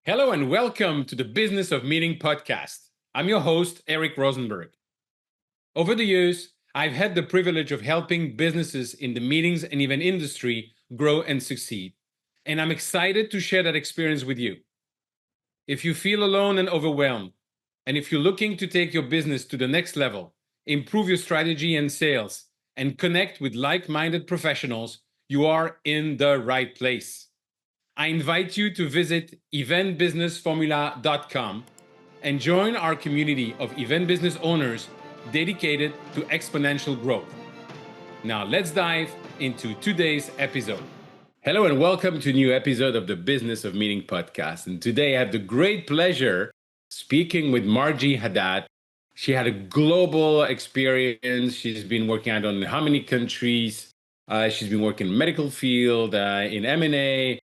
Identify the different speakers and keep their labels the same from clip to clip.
Speaker 1: Hello and welcome to the Business of Meeting podcast. I'm your host, Eric Rosenberg. Over the years, I've had the privilege of helping businesses in the meetings and event industry grow and succeed. And I'm excited to share that experience with you. If you feel alone and overwhelmed, and if you're looking to take your business to the next level, improve your strategy and sales, and connect with like-minded professionals, you are in the right place. I invite you to visit eventbusinessformula.com and join our community of event business owners dedicated to exponential growth. Now let's dive into today's episode. Hello and welcome to a new episode of the Business of Meeting podcast. And today I have the great pleasure speaking with Marjie Hadad. She had a global experience. She's been working out on how many countries. She's been working in the medical field, in M&A.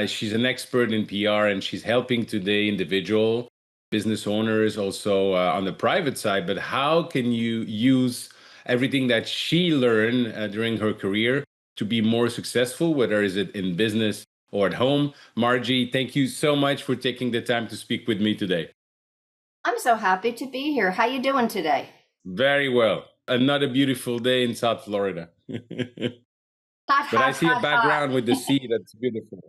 Speaker 1: She's an expert in PR, and she's helping today individual business owners also on the private side. But how can you use everything that she learned during her career to be more successful, whether is it in business or at home? Marjie, thank you so much for taking the time to speak with me today.
Speaker 2: I'm so happy to be here. How you doing today?
Speaker 1: Very well. Another beautiful day in South Florida. But I see a background with the sea that's beautiful.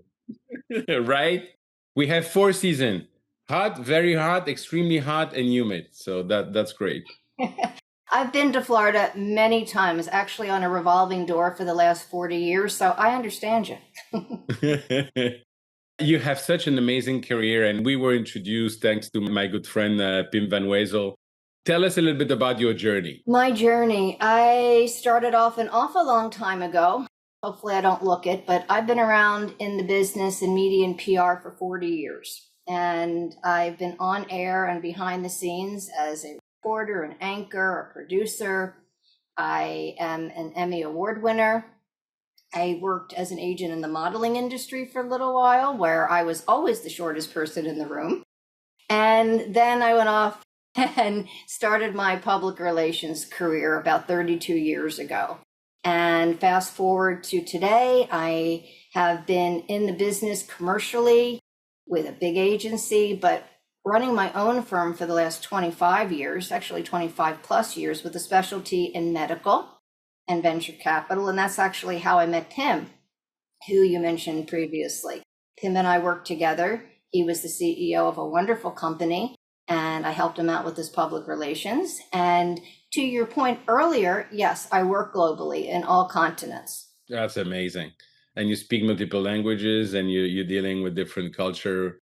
Speaker 1: Right? We have 4 seasons: hot, very hot, extremely hot, and humid. So that's great.
Speaker 2: I've been to Florida many times, actually on a revolving door for the last 40 years, so I understand you.
Speaker 1: You have such an amazing career, and we were introduced thanks to my good friend, Pim Van Wezel. Tell us a little bit about your journey.
Speaker 2: My journey, I started off an awful long time ago. Hopefully I don't look it, but I've been around in the business and media and PR for 40 years. And I've been on air and behind the scenes as a reporter, an anchor, a producer. I am an Emmy Award winner. I worked as an agent in the modeling industry for a little while, where I was always the shortest person in the room. And then I went off and started my public relations career about 32 years ago. And fast forward to today, I have been in the business commercially with a big agency, but running my own firm for the last 25 years, actually 25 plus years, with a specialty in medical and venture capital. And that's actually how I met Pim, who you mentioned previously. Pim and I worked together. He was the CEO of a wonderful company, and I helped him out with his public relations. And to your point earlier, yes, I work globally in all continents.
Speaker 1: That's amazing. And you speak multiple languages, and you're dealing with different culture.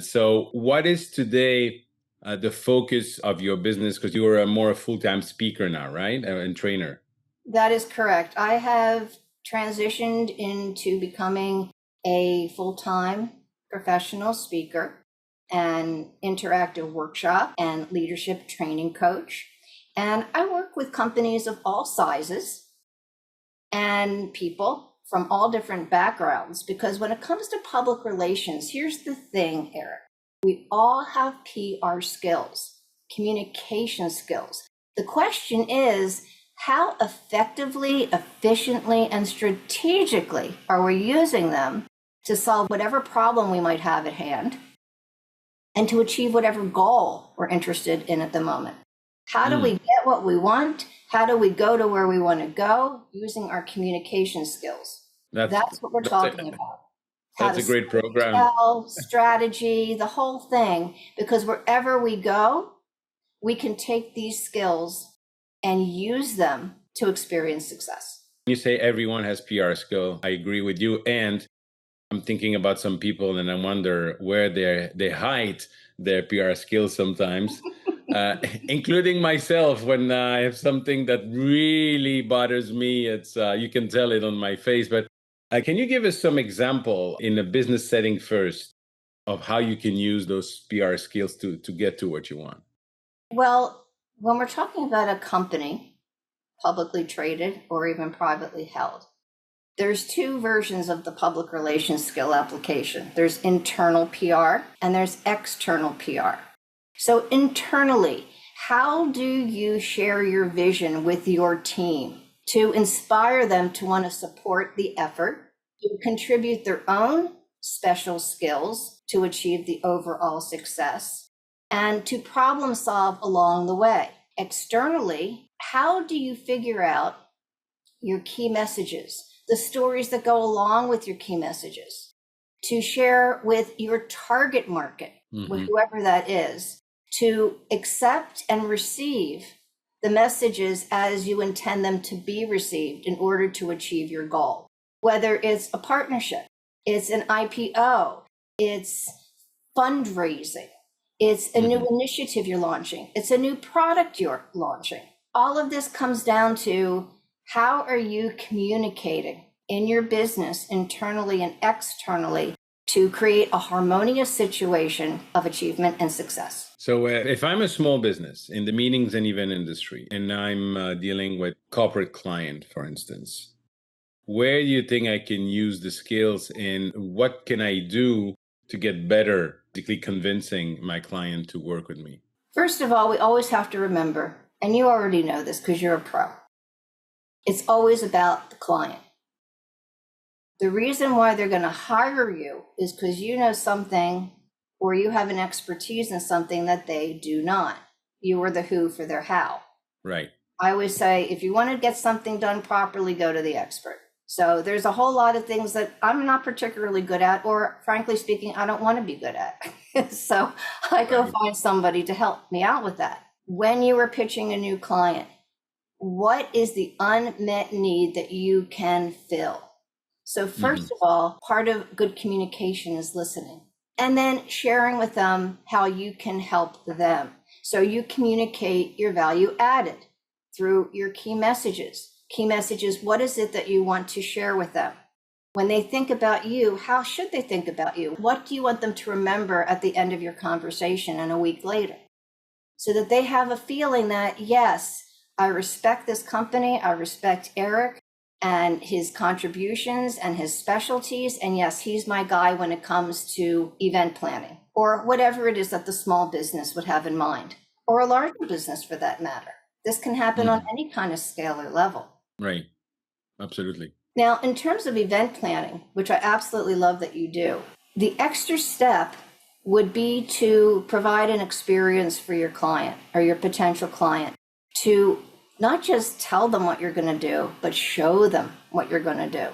Speaker 1: So what is today the focus of your business? Because you are a more full-time speaker now, right? And trainer.
Speaker 2: That is correct. I have transitioned into becoming a full-time professional speaker and interactive workshop and leadership training coach. And I work with companies of all sizes and people from all different backgrounds, because when it comes to public relations, here's the thing, Eric. We all have PR skills, communication skills. The question is, how effectively, efficiently, and strategically are we using them to solve whatever problem we might have at hand and to achieve whatever goal we're interested in at the moment? How do we get what we want? How do we go to where we want to go using our communication skills? That's what we're talking about.
Speaker 1: That's a great program.
Speaker 2: Strategy, the whole thing, because wherever we go, we can take these skills and use them to experience success.
Speaker 1: You say everyone has PR skill. I agree with you. And I'm thinking about some people, and I wonder where they hide their PR skills sometimes. Including myself, when I have something that really bothers me, it's you can tell it on my face. But can you give us some example in a business setting first of how you can use those PR skills to get to what you want?
Speaker 2: Well, when we're talking about a company, publicly traded or even privately held, there's 2 versions of the public relations skill application. There's internal PR and there's external PR. So internally, how do you share your vision with your team to inspire them to want to support the effort, to contribute their own special skills to achieve the overall success, and to problem solve along the way. Externally, how do you figure out your key messages, the stories that go along with your key messages, to share with your target market, with whoever that is, to accept and receive the messages as you intend them to be received in order to achieve your goal? Whether it's a partnership, it's an IPO, it's fundraising, it's a new initiative you're launching, it's a new product you're launching. All of this comes down to how are you communicating in your business internally and externally to create a harmonious situation of achievement and success.
Speaker 1: So if I'm a small business in the meetings and event industry, and I'm dealing with corporate client, for instance, where do you think I can use the skills, and what can I do to get better, basically convincing my client to work with me?
Speaker 2: First of all, we always have to remember, and you already know this because you're a pro, it's always about the client. The reason why they're going to hire you is because you know something, or you have an expertise in something that they do not. You are the who for their how.
Speaker 1: Right.
Speaker 2: I always say, if you want to get something done properly, go to the expert. So there's a whole lot of things that I'm not particularly good at, or frankly speaking, I don't want to be good at. So I go find somebody to help me out with that. When you are pitching a new client, what is the unmet need that you can fill? So first of all, part of good communication is listening, and then sharing with them how you can help them. So you communicate your value added through your key messages. Key messages, what is it that you want to share with them? When they think about you, how should they think about you? What do you want them to remember at the end of your conversation and a week later? So that they have a feeling that, yes, I respect this company, I respect Eric and his contributions and his specialties, and yes, he's my guy when it comes to event planning, or whatever it is that the small business would have in mind, or a larger business for that matter. This can happen on any kind of scale or level.
Speaker 1: Right. Absolutely.
Speaker 2: Now, in terms of event planning, which I absolutely love that you do, the extra step would be to provide an experience for your client or your potential client, to not just tell them what you're going to do, but show them what you're going to do.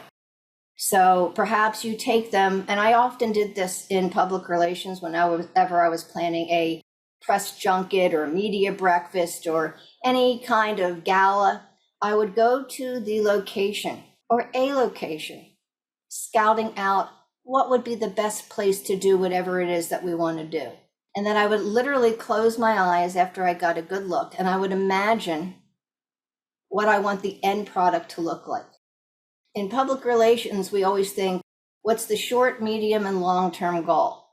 Speaker 2: So perhaps you take them, and I often did this in public relations whenever I was planning a press junket or a media breakfast or any kind of gala. I would go to the location or a location, scouting out what would be the best place to do whatever it is that we want to do. And then I would literally close my eyes after I got a good look, and I would imagine what I want the end product to look like. In public relations, we always think, what's the short, medium, and long-term goal?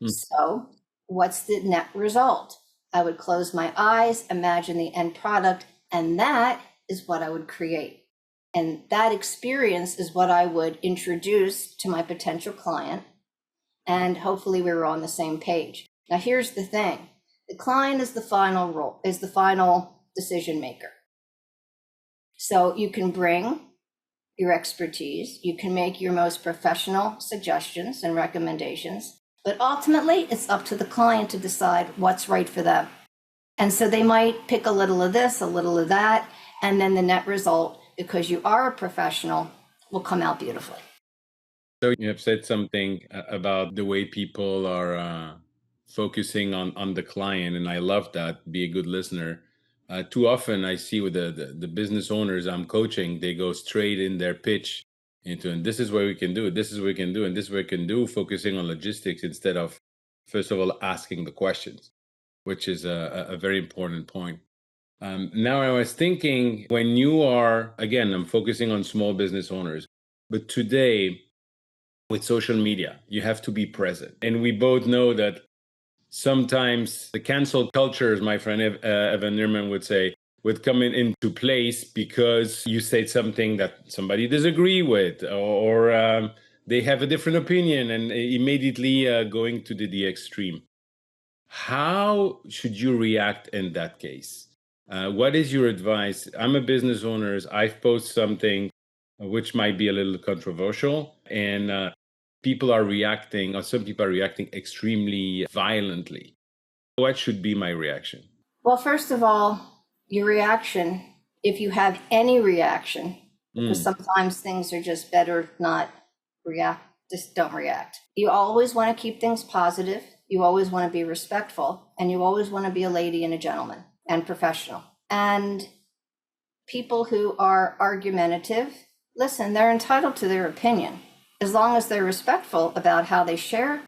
Speaker 2: So what's the net result? I would close my eyes, imagine the end product, and that is what I would create. And that experience is what I would introduce to my potential client. And hopefully we were on the same page. Now, here's the thing. The client is the final decision maker. So you can bring your expertise, you can make your most professional suggestions and recommendations, but ultimately it's up to the client to decide what's right for them. And so they might pick a little of this, a little of that, and then the net result, because you are a professional, will come out beautifully.
Speaker 1: So you have said something about the way people are focusing on the client, and I love that. Be a good listener. Too often I see with the business owners I'm coaching, they go straight in their pitch into, and this is what we can do, this is what we can do, and this is what we can do, focusing on logistics instead of, first of all, asking the questions, which is a very important point. Now, I was thinking, when you are, again, I'm focusing on small business owners, but today with social media, you have to be present. And we both know that sometimes the cancel culture, as my friend Evan Nierman would say, would come into place because you said something that somebody disagree with, or they have a different opinion, and immediately going to the extreme. How should you react in that case? What is your advice? I'm a business owner. I've posted something which might be a little controversial, and people are reacting, or some people are reacting extremely violently. What should be my reaction?
Speaker 2: Well, first of all, your reaction, if you have any reaction, because sometimes things are just better not react, just don't react. You always want to keep things positive. You always want to be respectful, and you always want to be a lady and a gentleman and professional. And people who are argumentative, listen, they're entitled to their opinion. As long as they're respectful about how they share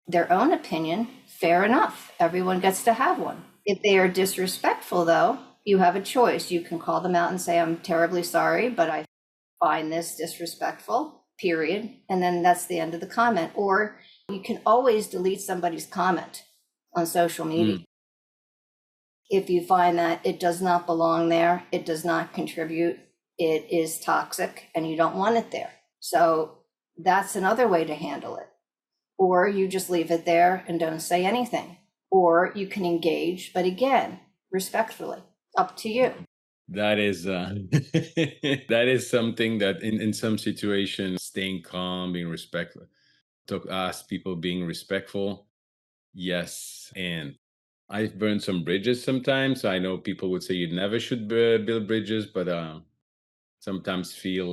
Speaker 2: their own opinion, fair enough. Everyone gets to have one. If they are disrespectful, though, you have a choice. You can call them out and say, I'm terribly sorry, but I find this disrespectful, period. And then that's the end of the comment. Or you can always delete somebody's comment on social media. If you find that it does not belong there, it does not contribute, it is toxic, and you don't want it there. So that's another way to handle it. Or you just leave it there and don't say anything. Or you can engage, but again, respectfully, up to you.
Speaker 1: That is that is something that in some situations, staying calm, being respectful, to ask people being respectful. Yes. And I've burned some bridges sometimes. I know people would say you never should build bridges, but sometimes feel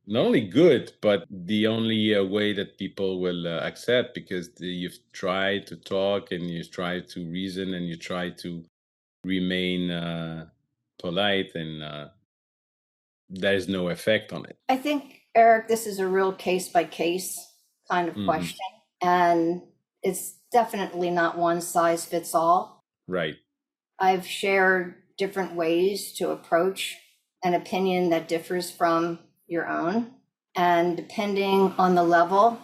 Speaker 1: not only good, but the only way that people will accept, because you've tried to talk and you try to reason and you try to remain polite, and there's no effect on it.
Speaker 2: I think, Eric, this is a real case by case kind of question. And it's definitely not one size fits all.
Speaker 1: Right.
Speaker 2: I've shared different ways to approach an opinion that differs from your own. And depending on the level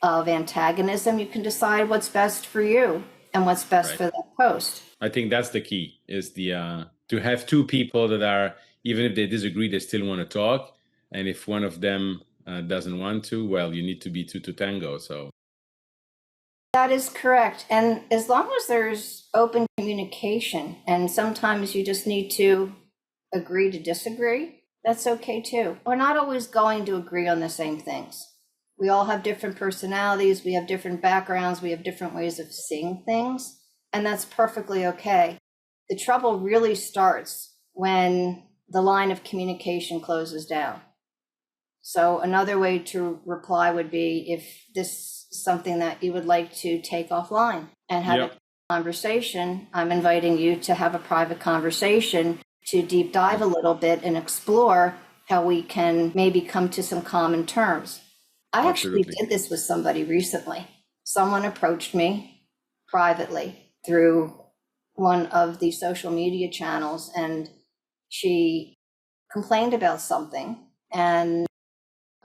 Speaker 2: of antagonism, you can decide what's best for you and what's best for that post.
Speaker 1: I think that's the key, is the to have two people that are, even if they disagree, they still want to talk. And if one of them doesn't want to, well, you need to be two to tango. So
Speaker 2: that is correct. And as long as there's open communication, and sometimes you just need to agree to disagree, that's okay too. We're not always going to agree on the same things. We all have different personalities, we have different backgrounds, we have different ways of seeing things, and that's perfectly okay. The trouble really starts when the line of communication closes down. So another way to reply would be, if this is something that you would like to take offline and have a conversation, I'm inviting you to have a private conversation to deep dive a little bit and explore how we can maybe come to some common terms. I actually did this with somebody recently. Someone approached me privately through one of the social media channels, and she complained about something. And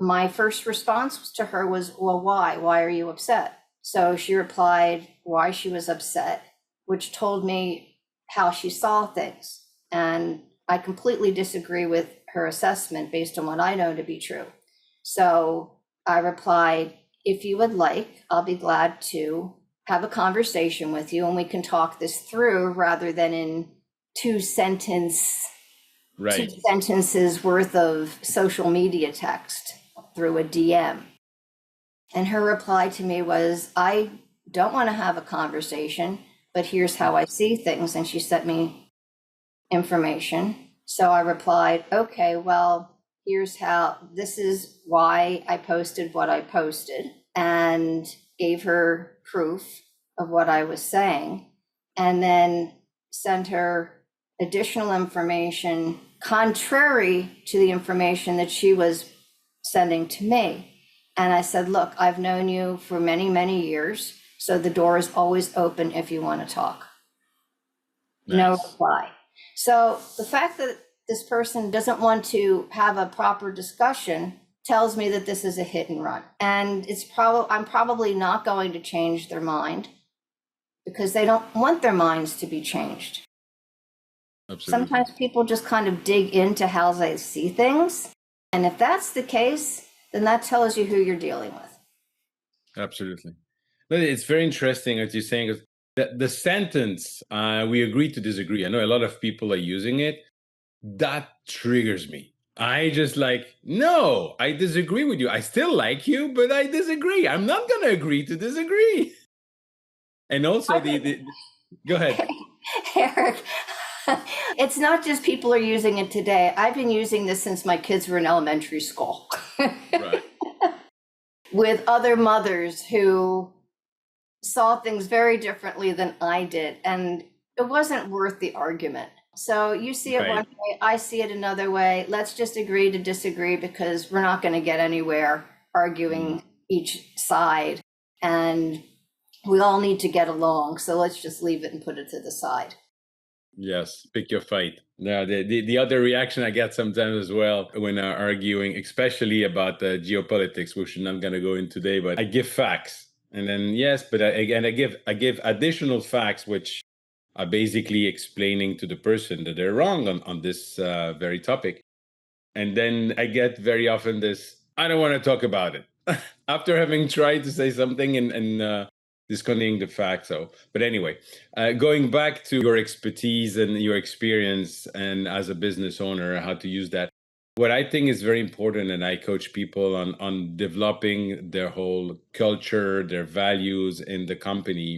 Speaker 2: my first response to her was, well, why? Why are you upset? So she replied why she was upset, which told me how she saw things. And I completely disagree with her assessment based on what I know to be true. So I replied, if you would like, I'll be glad to have a conversation with you and we can talk this through, rather than in two sentences worth of social media text through a DM. And her reply to me was, I don't want to have a conversation, but here's how I see things. And she sent me information. So I replied, okay, well, here's how, this is why I posted what I posted, and gave her proof of what I was saying, and then sent her additional information contrary to the information that she was sending to me. And I said, look, I've known you for many, many years, so the door is always open if you want to talk. Nice. No reply. So the fact that this person doesn't want to have a proper discussion tells me that this is a hit and run. And I'm probably not going to change their mind, because they don't want their minds to be changed. Absolutely. Sometimes people just kind of dig into how they see things. And if that's the case, then that tells you who you're dealing with.
Speaker 1: Absolutely. But it's very interesting what you're saying. The sentence, we agree to disagree. I know a lot of people are using it. That triggers me. I just like, no, I disagree with you. I still like you, but I disagree. I'm not going to agree to disagree. And also go ahead.
Speaker 2: Eric, it's not just people are using it today. I've been using this since my kids were in elementary school
Speaker 1: Right.
Speaker 2: with other mothers who saw things very differently than I did. And it wasn't worth the argument. So you see it
Speaker 1: Right.
Speaker 2: one way, I see it another way. Let's just agree to disagree because we're not going to get anywhere arguing each side. And we all need to get along. So let's just leave it and put it to the side.
Speaker 1: Yes, pick your fight. Now, the other reaction I get sometimes as well when arguing, especially about geopolitics, which I'm not going to go in today, but I give facts, and then yes, but I give additional facts, which are basically explaining to the person that they're wrong on this very topic, and then I get very often this, I don't want to talk about it after having tried to say something and discounting the fact. So, but anyway, going back to your expertise and your experience and as a business owner, how to use that. What I think is very important, and I coach people on developing their whole culture, their values in the company.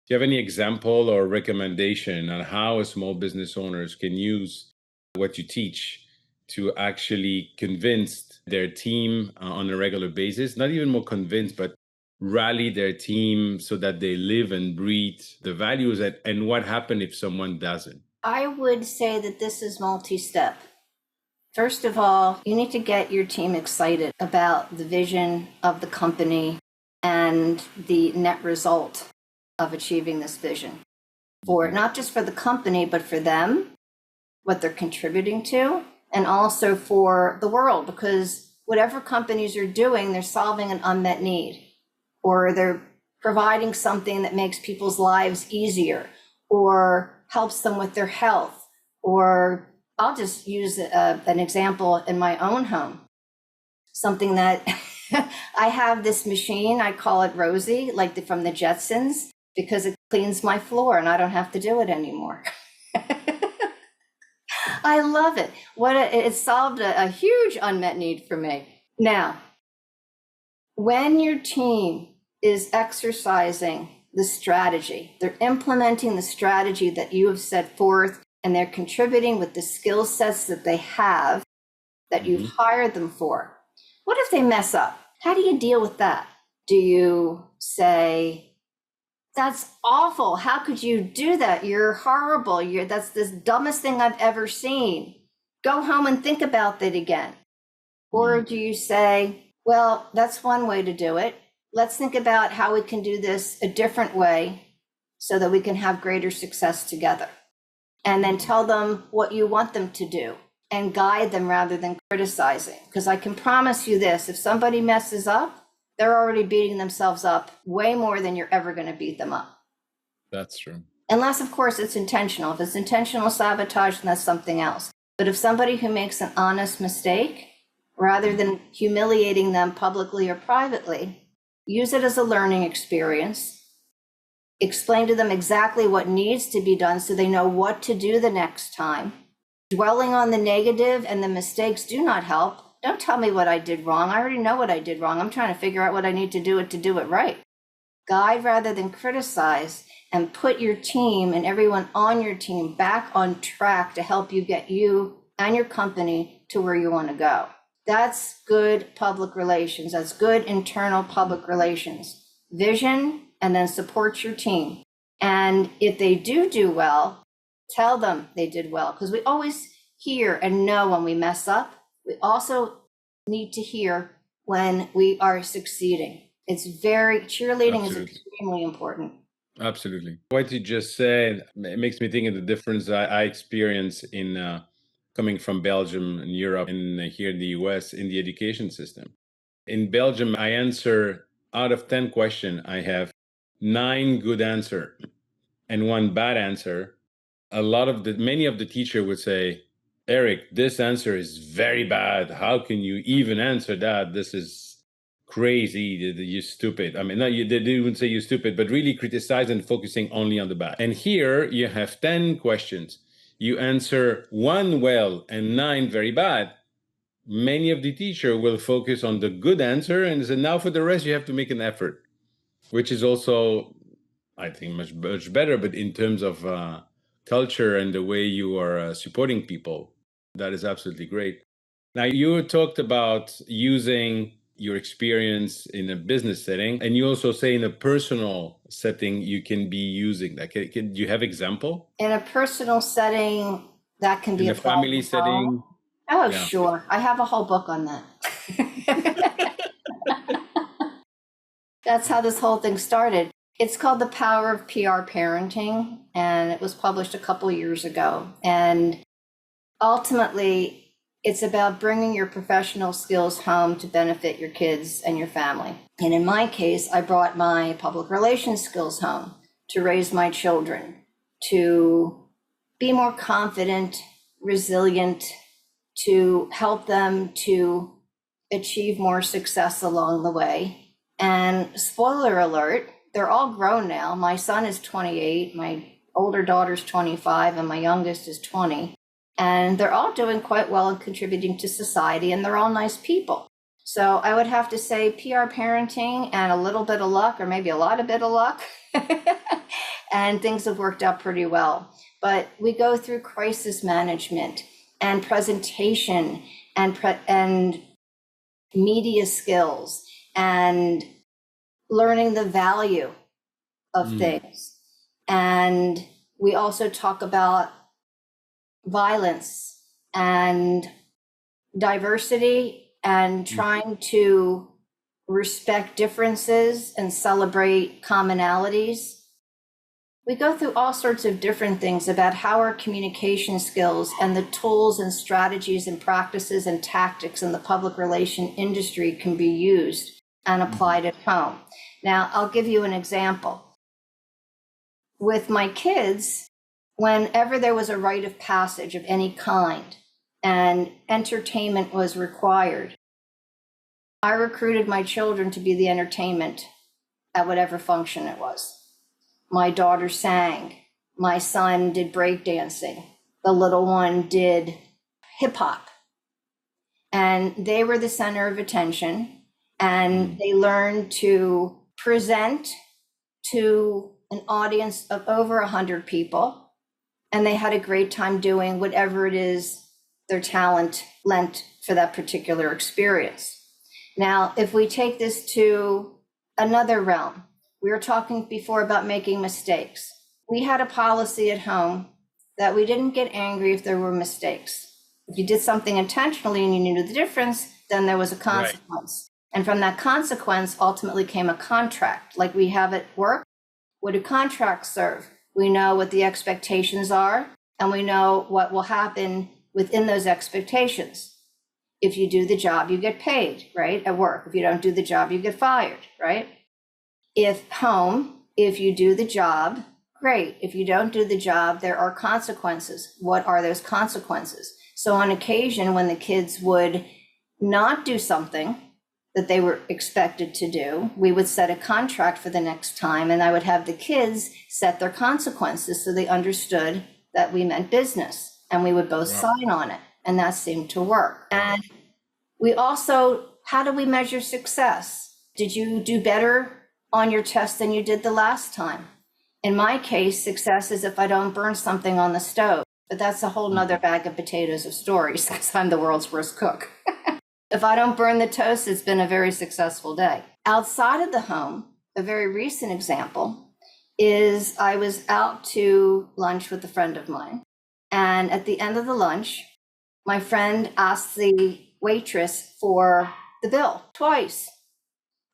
Speaker 1: Do you have any example or recommendation on how a small business owners can use what you teach to actually convince their team on a regular basis? Not even more convinced, but rally their team so that they live and breathe the values, and what happens if someone doesn't?
Speaker 2: I would say that this is multi-step. First of all, you need to get your team excited about the vision of the company and the net result of achieving this vision for not just for the company, but for them, what they're contributing to, and also for the world, because whatever companies are doing, they're solving an unmet need, or they're providing something that makes people's lives easier, or helps them with their health. Or I'll just use an example in my own home, something that I have this machine, I call it Rosie, like from the Jetsons, because it cleans my floor and I don't have to do it anymore. I love it. It solved a huge unmet need for me. Now, when your team is exercising the strategy, they're implementing the strategy that you have set forth, and they're contributing with the skill sets that they have, that you've hired them for. What if they mess up? How do you deal with that? Do you say, that's awful. How could you do that? You're horrible. That's the dumbest thing I've ever seen. Go home and think about that again. Or do you say, well, that's one way to do it. Let's think about how we can do this a different way so that we can have greater success together. And then tell them what you want them to do and guide them rather than criticizing. Because I can promise you this, if somebody messes up, they're already beating themselves up way more than you're ever going to beat them up.
Speaker 1: That's true.
Speaker 2: Unless, of course, it's intentional. If it's intentional sabotage, then that's something else. But if somebody who makes an honest mistake, rather than humiliating them publicly or privately, use it as a learning experience. Explain to them exactly what needs to be done so they know what to do the next time. Dwelling on the negative and the mistakes do not help. Don't tell me what I did wrong. I already know what I did wrong. I'm trying to figure out what I need to do it right. Guide rather than criticize, and put your team and everyone on your team back on track to help you get you and your company to where you want to go. That's good public relations. That's good internal public relations. Vision, and then support your team. And if they do well, tell them they did well, because we always hear and know when we mess up. We also need to hear when we are succeeding. Cheerleading is extremely important.
Speaker 1: Absolutely. What you just said, it makes me think of the difference I experience in coming from Belgium and Europe and here in the US in the education system. In Belgium, I answer out of 10 questions, I have 9 good answer and 1 bad answer. Many of the teacher would say, Eric, this answer is very bad. How can you even answer that? This is crazy. You're stupid. I mean, they didn't say you're stupid, but really criticize and focusing only on the bad. And here you have 10 questions. You answer 1 well and 9 very bad. many of the teacher will focus on the good answer and say, now for the rest, you have to make an effort, which is also, I think, much better. But in terms of culture and the way you are supporting people, that is absolutely great. Now, you talked about using your experience in a business setting, and you also say in a personal setting, you can be using that. Do you have example?
Speaker 2: In a personal setting, that can be
Speaker 1: In a
Speaker 2: applied
Speaker 1: family
Speaker 2: to home.
Speaker 1: setting?
Speaker 2: Oh,
Speaker 1: Yeah.
Speaker 2: sure. I have a whole book on that. That's how this whole thing started. It's called The Power of PR Parenting, and it was published a couple of years ago. And ultimately, it's about bringing your professional skills home to benefit your kids and your family. And in my case, I brought my public relations skills home to raise my children, to be more confident, resilient, to help them to achieve more success along the way. And spoiler alert, they're all grown now. My son is 28, my older daughter's 25, and my youngest is 20. And they're all doing quite well and contributing to society, and they're all nice people. So I would have to say PR parenting and a little bit of luck, or maybe a lot of bit of luck, and things have worked out pretty well. But we go through crisis management and presentation and media skills and learning the value of things. And we also talk about violence and diversity and trying to respect differences and celebrate commonalities. We go through all sorts of different things about how our communication skills and the tools and strategies and practices and tactics in the public relation industry can be used and applied at home. Now, I'll give you an example. With my kids, whenever there was a rite of passage of any kind and entertainment was required, I recruited my children to be the entertainment at whatever function it was. My daughter sang, my son did breakdancing, the little one did hip hop. And they were the center of attention, and they learned to present to an audience of over 100 people. And they had a great time doing whatever it is their talent lent for that particular experience. Now, if we take this to another realm, we were talking before about making mistakes. We had a policy at home that we didn't get angry if there were mistakes. If you did something intentionally and you knew the difference, then there was a consequence. Right. And from that consequence ultimately came a contract, like we have at work. What do contracts serve? We know what the expectations are, and we know what will happen within those expectations. If you do the job, you get paid, right? At work. If you don't do the job, you get fired, right? If you do the job, great. If you don't do the job, there are consequences. What are those consequences? So on occasion, when the kids would not do something that they were expected to do, we would set a contract for the next time, and I would have the kids set their consequences so they understood that we meant business, and we would both sign on it, and that seemed to work. And we also, how do we measure success? Did you do better on your test than you did the last time? In my case, success is if I don't burn something on the stove, but that's a whole nother bag of potatoes of stories because I'm the world's worst cook. If I don't burn the toast, it's been a very successful day. Outside of the home, a very recent example is I was out to lunch with a friend of mine. And at the end of the lunch, my friend asked the waitress for the bill twice.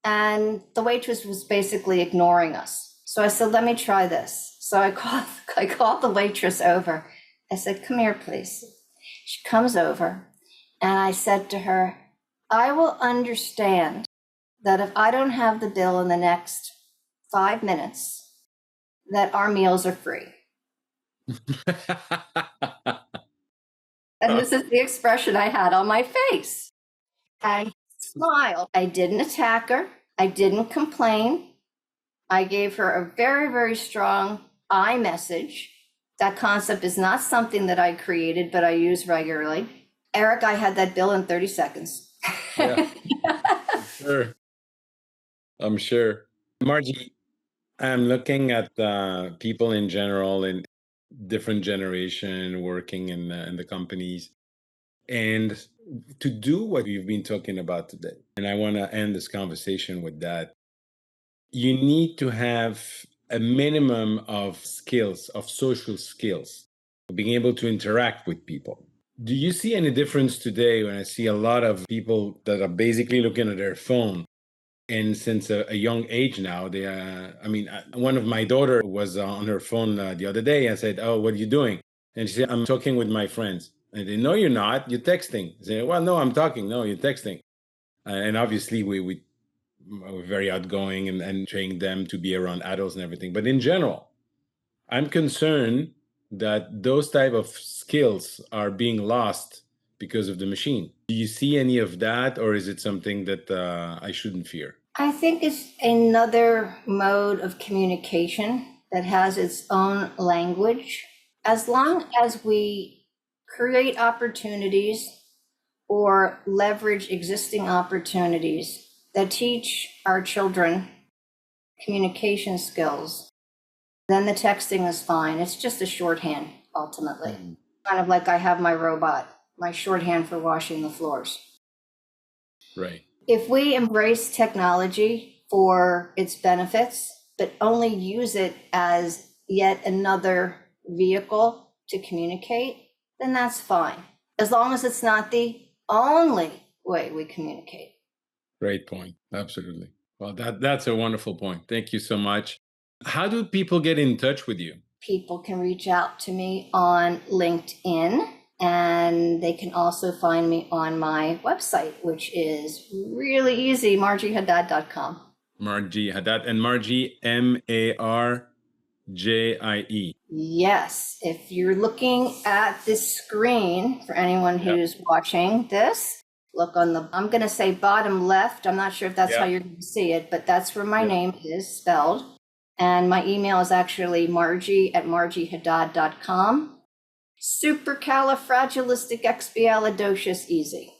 Speaker 2: And the waitress was basically ignoring us. So I said, let me try this. So I called the waitress over. I said, come here, please. She comes over, and I said to her, I will understand that if I don't have the bill in the next 5 minutes, that our meals are free. And this is the expression I had on my face. I smiled. I didn't attack her. I didn't complain. I gave her a very, very strong I message. That concept is not something that I created, but I use regularly. Eric, I had that bill in 30 seconds.
Speaker 1: Yeah, sure. I'm sure. Margie, I'm looking at people in general in different generation working in the companies, and to do what you've been talking about today. And I want to end this conversation with that. You need to have a minimum of skills, of social skills, being able to interact with people. Do you see any difference today when I see a lot of people that are basically looking at their phone? And since a young age now, one of my daughter was on her phone the other day. I said, "Oh, what are you doing?" And she said, "I'm talking with my friends." And they, "No, you're not. You're texting." I said, "Well, no, I'm talking. No, you're texting." And obviously, we're very outgoing and train them to be around adults and everything. But in general, I'm concerned that those type of skills are being lost because of the machine. Do you see any of that, or is it something that I shouldn't fear?
Speaker 2: I think it's another mode of communication that has its own language. As long as we create opportunities or leverage existing opportunities that teach our children communication skills, then the texting is fine. It's just a shorthand, ultimately. Kind of like I have my robot, my shorthand for washing the floors.
Speaker 1: Right.
Speaker 2: If we embrace technology for its benefits, but only use it as yet another vehicle to communicate, then that's fine. As long as it's not the only way we communicate.
Speaker 1: Great point. Absolutely. Well, that's a wonderful point. Thank you so much. How do people get in touch with you?
Speaker 2: People can reach out to me on LinkedIn, and they can also find me on my website, which is really easy, marjiehadad.com.
Speaker 1: Marjie Hadad, and Marjie, Marjie.
Speaker 2: Yes, if you're looking at this screen, for anyone who's watching this, look on the, I'm going to say bottom left. I'm not sure if that's how you're going to see it, but that's where my name is spelled. And my email is actually marjie@marjiehadad.com. Supercalifragilisticexpialidocious easy.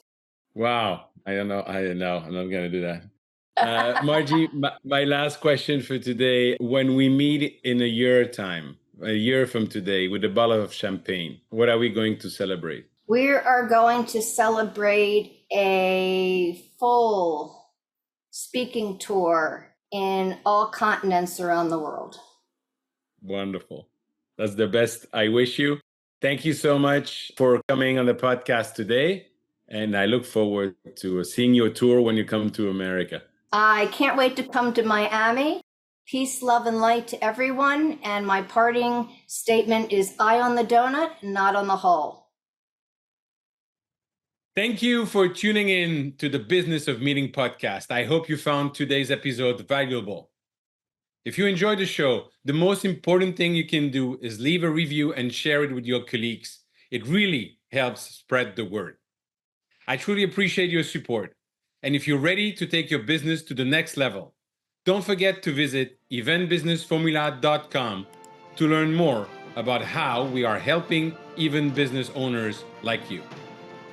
Speaker 1: Wow. I don't know. I'm not going to do that. Marjie, my last question for today. When we meet in a year from today, with a bottle of champagne, what are we going to celebrate?
Speaker 2: We are going to celebrate a full speaking tour in all continents around the world.
Speaker 1: Wonderful. That's the best I wish you. Thank you so much for coming on the podcast today. And I look forward to seeing your tour when you come to America.
Speaker 2: I can't wait to come to Miami. Peace, love, and light to everyone. And my parting statement is eye on the donut, not on the hole.
Speaker 1: Thank you for tuning in to the Business of Meeting podcast. I hope you found today's episode valuable. If you enjoyed the show, the most important thing you can do is leave a review and share it with your colleagues. It really helps spread the word. I truly appreciate your support. And if you're ready to take your business to the next level, don't forget to visit eventbusinessformula.com to learn more about how we are helping even business owners like you.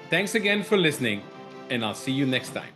Speaker 1: Thanks again for listening, and I'll see you next time.